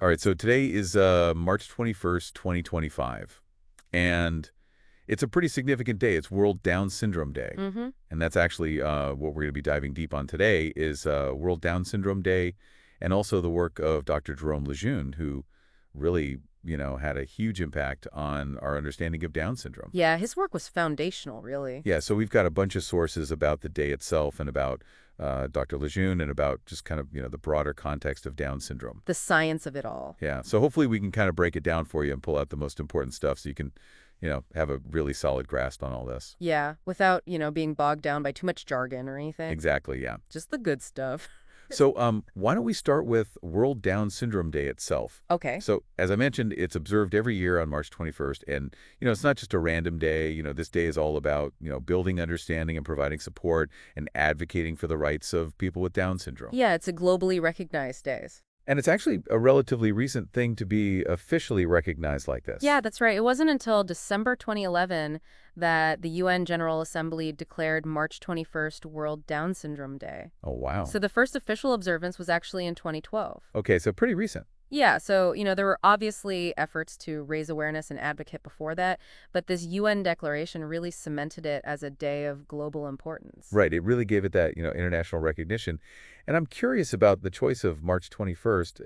All right, so today is March 21st, 2025, and it's a pretty significant day. It's World Down Syndrome Day, Mm-hmm. and that's actually what we're going to be diving deep on today is World Down Syndrome Day, and also the work of Dr. Jérôme Lejeune, who really, had a huge impact on our understanding of Down syndrome. Yeah, his work was foundational, really. Yeah, so we've got a bunch of sources about the day itself and about Dr. Lejeune and about just kind of, the broader context of Down syndrome. The science of it all. Yeah, so hopefully we can kind of break it down for you and pull out the most important stuff so you can, have a really solid grasp on all this. Yeah, without, being bogged down by too much jargon or anything. Exactly, yeah. Just the good stuff. So why don't we start with World Down Syndrome Day itself? Okay. So as I mentioned, it's observed every year on March 21st. And, it's not just a random day. This day is all about, building understanding and providing support and advocating for the rights of people with Down syndrome. Yeah, it's a globally recognized day. And it's actually a relatively recent thing to be officially recognized like this. Yeah, that's right. It wasn't until December 2011 that the UN General Assembly declared March 21st World Down Syndrome Day. Oh, wow. So the first official observance was actually in 2012. Okay, so pretty recent. Yeah, so, there were obviously efforts to raise awareness and advocate before that, but this UN declaration really cemented it as a day of global importance. Right. It really gave it that, international recognition. And I'm curious about the choice of March 21st,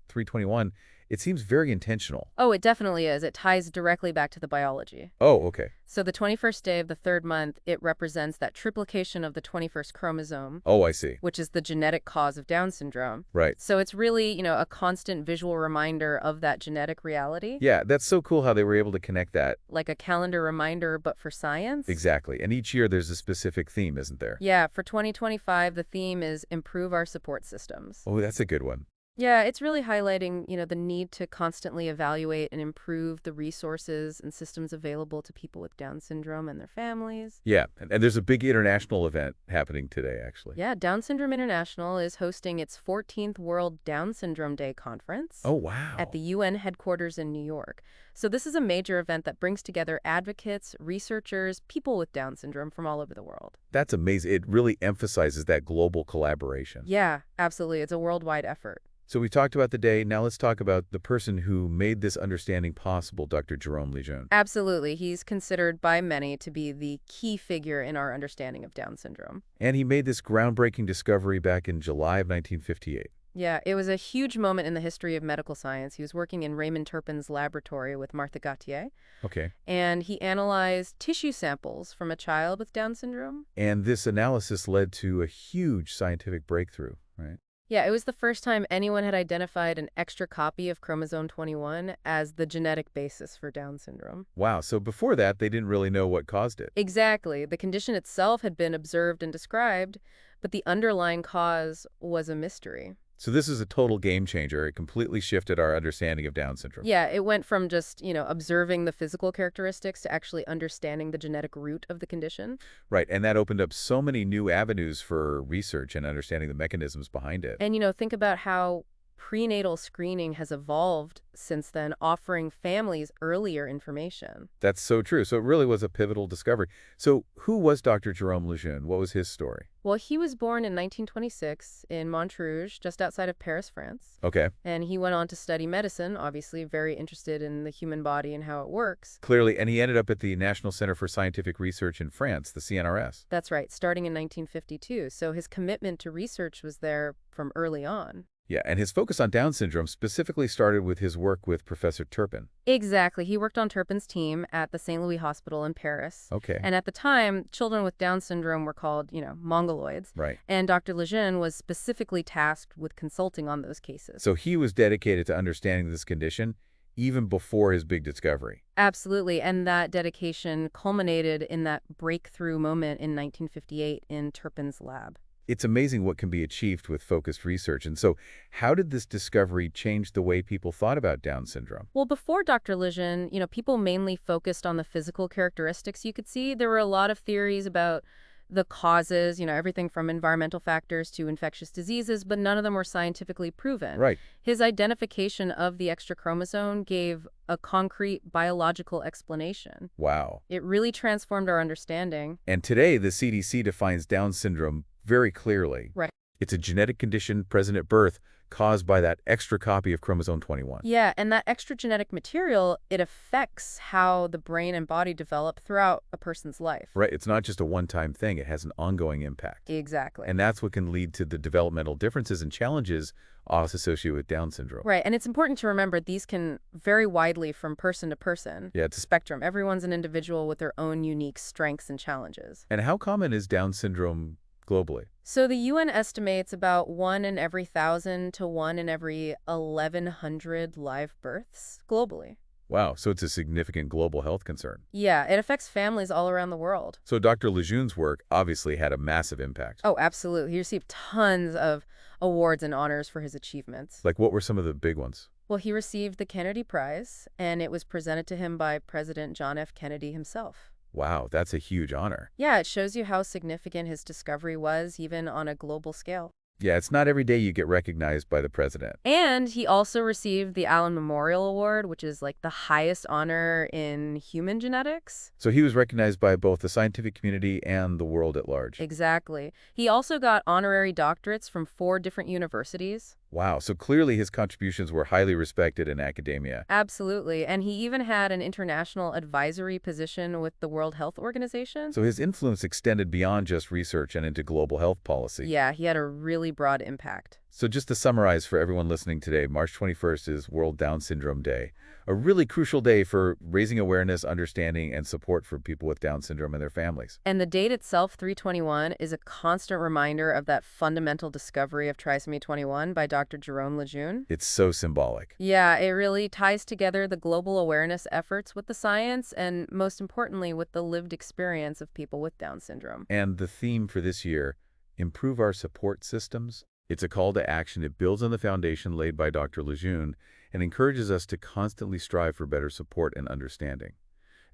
321. It seems very intentional. Oh, it definitely is. It ties directly back to the biology. Oh, okay. So the 21st day of the third month, it represents that triplication of the 21st chromosome, Oh, I see. which is the genetic cause of Down syndrome. Right. So it's really, a constant visual reminder of that genetic reality, Yeah, that's so cool how they were able to connect that. like a calendar reminder, but for science. Exactly. And each year there's a specific theme, isn't there? Yeah, for 2025, the theme is improve our support systems. Oh, that's a good one. Yeah, it's really highlighting, the need to constantly evaluate and improve the resources and systems available to people with Down syndrome and their families. Yeah, and there's a big international event happening today, actually. Yeah, Down Syndrome International is hosting its 14th World Down Syndrome Day conference Oh, wow. at the UN headquarters in New York. So this is a major event that brings together advocates, researchers, people with Down syndrome from all over the world. That's amazing. It really emphasizes that global collaboration. Yeah, absolutely. It's a worldwide effort. So we talked about the day. Now let's talk about the person who made this understanding possible, Dr. Jérôme Lejeune. Absolutely. He's considered by many to be the key figure in our understanding of Down syndrome. And he made this groundbreaking discovery back in July of 1958. Yeah, it was a huge moment in the history of medical science. He was working in Raymond Turpin's laboratory with Martha Gautier, Okay. and he analyzed tissue samples from a child with Down syndrome. And this analysis led to a huge scientific breakthrough, right? Yeah, it was the first time anyone had identified an extra copy of chromosome 21 as the genetic basis for Down syndrome. Wow, so before that, they didn't really know what caused it. Exactly. The condition itself had been observed and described, but the underlying cause was a mystery. So this is a total game changer. It completely shifted our understanding of Down syndrome. Yeah, it went from just, observing the physical characteristics to actually understanding the genetic root of the condition. Right, and that opened up so many new avenues for research and understanding the mechanisms behind it. And, think about how prenatal screening has evolved since then, offering families earlier information. That's so true. So it really was a pivotal discovery. So who was Dr. Jérôme Lejeune? What was his story? Well, he was born in 1926 in Montrouge, just outside of Paris, France. Okay. And he went on to study medicine, obviously very interested in the human body and how it works. Clearly, and he ended up at the National Center for Scientific Research in France, the CNRS. That's right, starting in 1952. So his commitment to research was there from early on. Yeah, and his focus on Down syndrome specifically started with his work with Professor Turpin. Exactly. He worked on Turpin's team at the St. Louis Hospital in Paris. Okay. And at the time, children with Down syndrome were called, mongoloids. Right. And Dr. Lejeune was specifically tasked with consulting on those cases. So he was dedicated to understanding this condition even before his big discovery. Absolutely. And that dedication culminated in that breakthrough moment in 1958 in Turpin's lab. It's amazing what can be achieved with focused research. And so how did this discovery change the way people thought about Down syndrome? Well, before Dr. Lejeune, people mainly focused on the physical characteristics you could see. There were a lot of theories about the causes, everything from environmental factors to infectious diseases, but none of them were scientifically proven. Right. His identification of the extra chromosome gave a concrete biological explanation. Wow. It really transformed our understanding. And today, the CDC defines Down syndrome very clearly. Right. It's a genetic condition present at birth caused by that extra copy of chromosome 21. Yeah, and that extra genetic material, it affects how the brain and body develop throughout a person's life. Right? It's not just a one-time thing. It has an ongoing impact. Exactly. And that's what can lead to the developmental differences and challenges also associated with Down syndrome. Right, and it's important to remember these can vary widely from person to person. Yeah, It's a spectrum. Everyone's an individual with their own unique strengths and challenges. and how common is Down syndrome globally? So the UN estimates about 1 in every 1,000 to 1 in every 1,100 live births globally. Wow, so it's a significant global health concern. Yeah, it affects families all around the world. So Dr. Lejeune's work obviously had a massive impact. Oh, absolutely. He received tons of awards and honors for his achievements. Like, what were some of the big ones? Well, he received the Kennedy Prize, and it was presented to him by President John F. Kennedy himself. Wow, that's a huge honor. Yeah, it shows you how significant his discovery was, even on a global scale. Yeah, it's not every day you get recognized by the president. And he also received the Allen Memorial Award, which is like the highest honor in human genetics. So he was recognized by both the scientific community and the world at large. Exactly. He also got honorary doctorates from 4 different universities. Wow, so clearly his contributions were highly respected in academia. Absolutely. And he even had an international advisory position with the World Health Organization. So his influence extended beyond just research and into global health policy. Yeah, he had a really broad impact. So just to summarize for everyone listening today, March 21st is World Down Syndrome Day, a really crucial day for raising awareness, understanding, and support for people with Down syndrome and their families. And the date itself, 321, is a constant reminder of that fundamental discovery of trisomy 21 by Dr. Jérôme Lejeune. It's so symbolic. Yeah, it really ties together the global awareness efforts with the science and, most importantly, with the lived experience of people with Down syndrome. And the theme for this year, improve our support systems. It's a call to action. It builds on the foundation laid by Dr. Lejeune and encourages us to constantly strive for better support and understanding.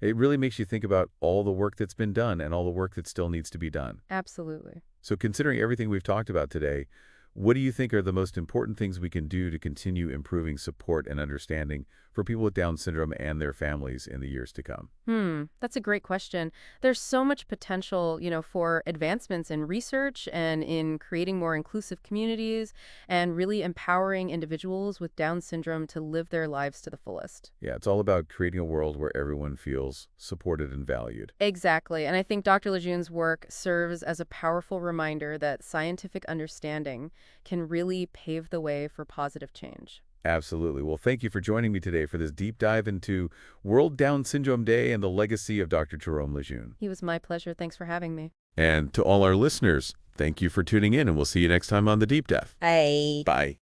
It really makes you think about all the work that's been done and all the work that still needs to be done. Absolutely. So considering everything we've talked about today, what do you think are the most important things we can do to continue improving support and understanding for people with Down syndrome and their families in the years to come? That's a great question. There's so much potential, for advancements in research and in creating more inclusive communities and really empowering individuals with Down syndrome to live their lives to the fullest. Yeah, it's all about creating a world where everyone feels supported and valued. Exactly. And I think Dr. Lejeune's work serves as a powerful reminder that scientific understanding can really pave the way for positive change. Absolutely. Well, thank you for joining me today for this deep dive into World Down Syndrome Day and the legacy of Dr. Jérôme Lejeune. It was my pleasure. Thanks for having me. And to all our listeners, thank you for tuning in, and we'll see you next time on The Deep Dive. Bye. Bye.